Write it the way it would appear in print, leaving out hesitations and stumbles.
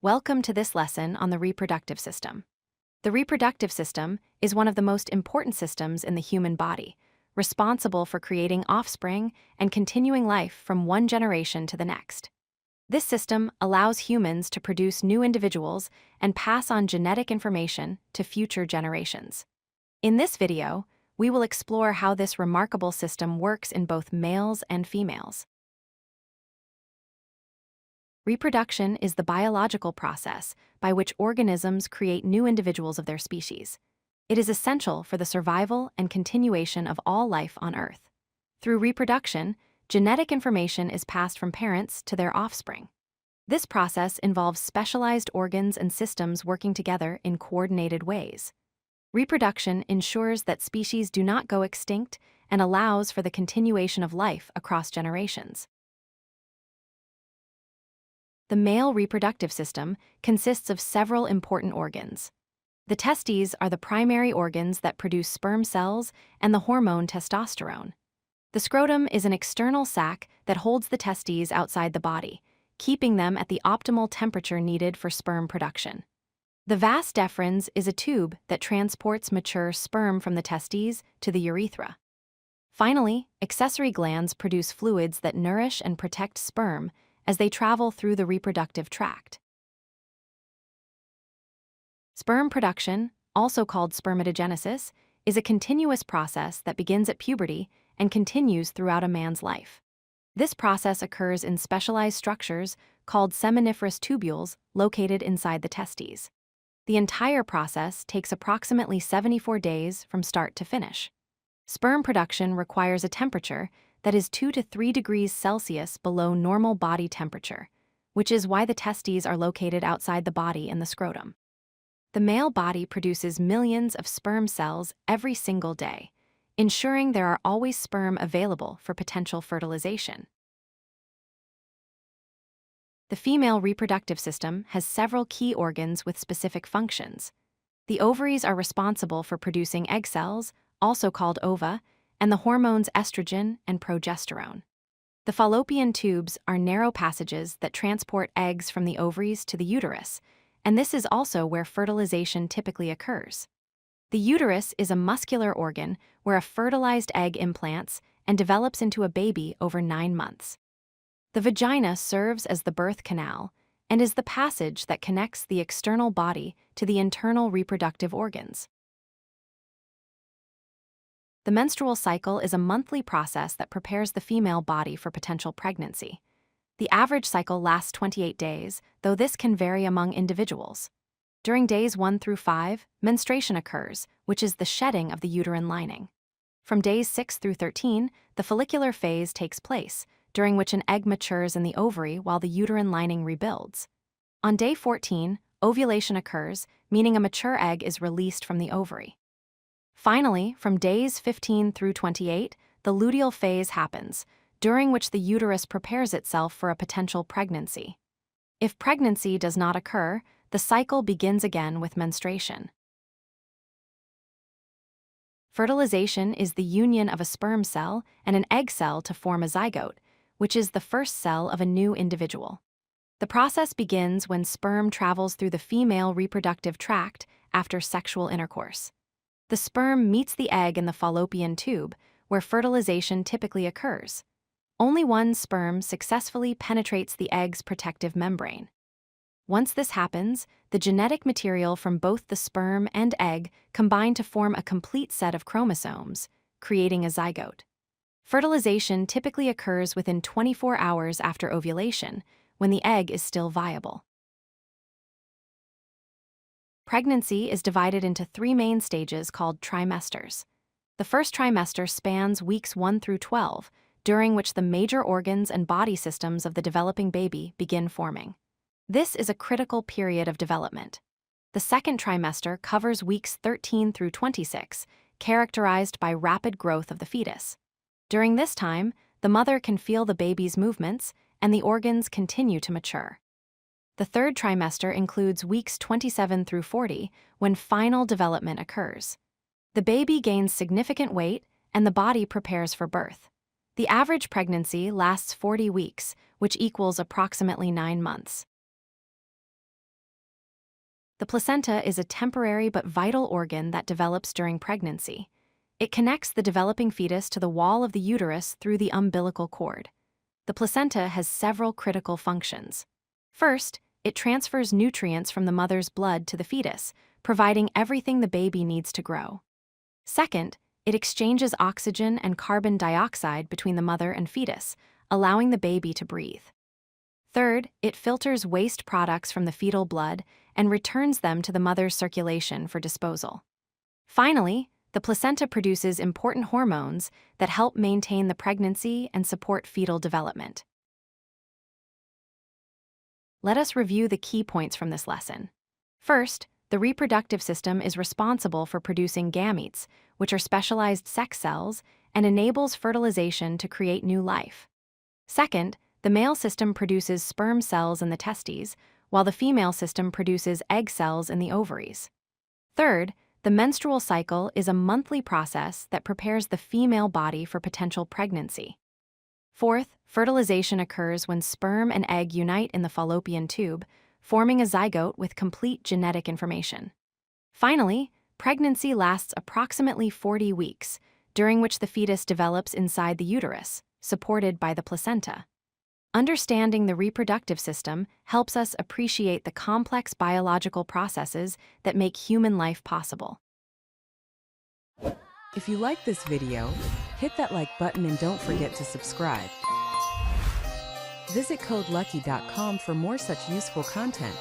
Welcome to this lesson on the reproductive system. The reproductive system is one of the most important systems in the human body, responsible for creating offspring and continuing life from one generation to the next. This system allows humans to produce new individuals and pass on genetic information to future generations. In this video, we will explore how this remarkable system works in both males and females. Reproduction is the biological process by which organisms create new individuals of their species. It is essential for the survival and continuation of all life on Earth. Through reproduction, genetic information is passed from parents to their offspring. This process involves specialized organs and systems working together in coordinated ways. Reproduction ensures that species do not go extinct and allows for the continuation of life across generations. The male reproductive system consists of several important organs. The testes are the primary organs that produce sperm cells and the hormone testosterone. The scrotum is an external sac that holds the testes outside the body, keeping them at the optimal temperature needed for sperm production. The vas deferens is a tube that transports mature sperm from the testes to the urethra. Finally, accessory glands produce fluids that nourish and protect sperm as they travel through the reproductive tract. Sperm production, also called spermatogenesis, is a continuous process that begins at puberty and continues throughout a man's life. This process occurs in specialized structures called seminiferous tubules located inside the testes. The entire process takes approximately 74 days from start to finish. Sperm production requires a temperature that is 2 to 3 degrees Celsius below normal body temperature, which is why the testes are located outside the body in the scrotum. The male body produces millions of sperm cells every single day, ensuring there are always sperm available for potential fertilization. The female reproductive system has several key organs with specific functions. The ovaries are responsible for producing egg cells, also called ova, and the hormones estrogen and progesterone. The fallopian tubes are narrow passages that transport eggs from the ovaries to the uterus, and this is also where fertilization typically occurs. The uterus is a muscular organ where a fertilized egg implants and develops into a baby over 9 months. The vagina serves as the birth canal and is the passage that connects the external body to the internal reproductive organs. The menstrual cycle is a monthly process that prepares the female body for potential pregnancy. The average cycle lasts 28 days, though this can vary among individuals. During days 1 through 5, menstruation occurs, which is the shedding of the uterine lining. From days 6 through 13, the follicular phase takes place, during which an egg matures in the ovary while the uterine lining rebuilds. On day 14, ovulation occurs, meaning a mature egg is released from the ovary. Finally, from days 15 through 28, the luteal phase happens, during which the uterus prepares itself for a potential pregnancy. If pregnancy does not occur, the cycle begins again with menstruation. Fertilization is the union of a sperm cell and an egg cell to form a zygote, which is the first cell of a new individual. The process begins when sperm travels through the female reproductive tract after sexual intercourse. The sperm meets the egg in the fallopian tube, where fertilization typically occurs. Only one sperm successfully penetrates the egg's protective membrane. Once this happens, the genetic material from both the sperm and egg combine to form a complete set of chromosomes, creating a zygote. Fertilization typically occurs within 24 hours after ovulation, when the egg is still viable. Pregnancy is divided into 3 main stages called trimesters. The first trimester spans weeks 1 through 12, during which the major organs and body systems of the developing baby begin forming. This is a critical period of development. The second trimester covers weeks 13 through 26, characterized by rapid growth of the fetus. During this time, the mother can feel the baby's movements, and the organs continue to mature. The third trimester includes weeks 27 through 40, when final development occurs. The baby gains significant weight, and the body prepares for birth. The average pregnancy lasts 40 weeks, which equals approximately 9 months. The placenta is a temporary but vital organ that develops during pregnancy. It connects the developing fetus to the wall of the uterus through the umbilical cord. The placenta has several critical functions. First, it transfers nutrients from the mother's blood to the fetus, providing everything the baby needs to grow. Second, it exchanges oxygen and carbon dioxide between the mother and fetus, allowing the baby to breathe. Third, it filters waste products from the fetal blood and returns them to the mother's circulation for disposal. Finally, the placenta produces important hormones that help maintain the pregnancy and support fetal development. Let us review the key points from this lesson. First, the reproductive system is responsible for producing gametes, which are specialized sex cells, and enables fertilization to create new life. Second, the male system produces sperm cells in the testes, while the female system produces egg cells in the ovaries. Third, the menstrual cycle is a monthly process that prepares the female body for potential pregnancy. Fourth, fertilization occurs when sperm and egg unite in the fallopian tube, forming a zygote with complete genetic information. Finally, pregnancy lasts approximately 40 weeks, during which the fetus develops inside the uterus, supported by the placenta. Understanding the reproductive system helps us appreciate the complex biological processes that make human life possible. If you like this video, hit that like button and don't forget to subscribe. Visit codelucky.com for more such useful content.